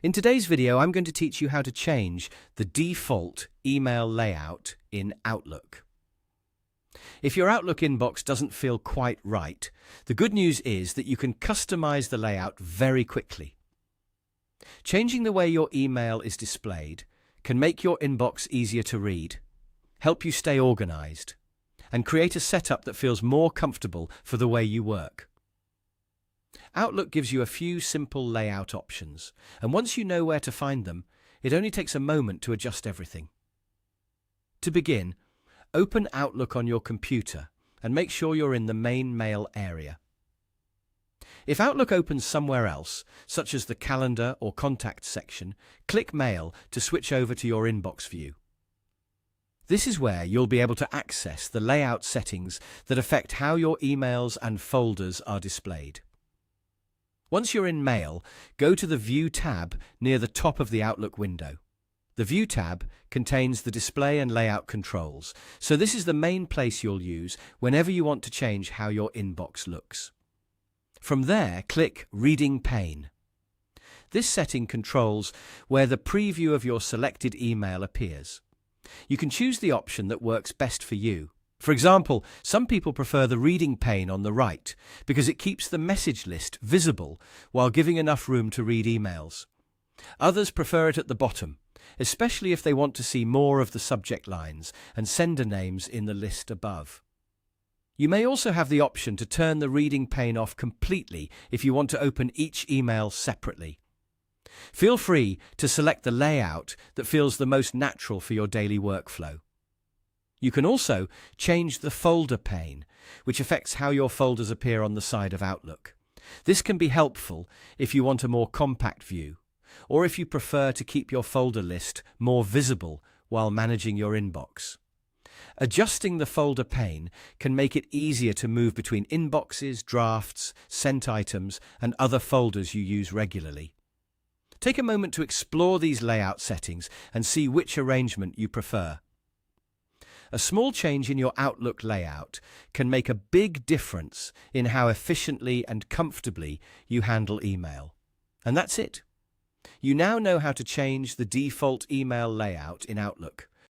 In today's video, I'm going to teach you how to change the default email layout in Outlook. If your Outlook inbox doesn't feel quite right, the good news is that you can customize the layout very quickly. Changing the way your email is displayed can make your inbox easier to read, help you stay organized, and create a setup that feels more comfortable for the way you work. Outlook gives you a few simple layout options, and once you know where to find them, it only takes a moment to adjust everything. To begin, open Outlook on your computer and make sure you're in the main mail area. If Outlook opens somewhere else, such as the calendar or contacts section, click Mail to switch over to your inbox view. This is where you'll be able to access the layout settings that affect how your emails and folders are displayed. Once you're in Mail, go to the View tab near the top of the Outlook window. The View tab contains the display and layout controls, so this is the main place you'll use whenever you want to change how your inbox looks. From there, click Reading Pane. This setting controls where the preview of your selected email appears. You can choose the option that works best for you. For example, some people prefer the reading pane on the right because it keeps the message list visible while giving enough room to read emails. Others prefer it at the bottom, especially if they want to see more of the subject lines and sender names in the list above. You may also have the option to turn the reading pane off completely if you want to open each email separately. Feel free to select the layout that feels the most natural for your daily workflow. You can also change the folder pane, which affects how your folders appear on the side of Outlook. This can be helpful if you want a more compact view, or if you prefer to keep your folder list more visible while managing your inbox. Adjusting the folder pane can make it easier to move between inboxes, drafts, sent items, and other folders you use regularly. Take a moment to explore these layout settings and see which arrangement you prefer. A small change in your Outlook layout can make a big difference in how efficiently and comfortably you handle email. And that's it. You now know how to change the default email layout in Outlook.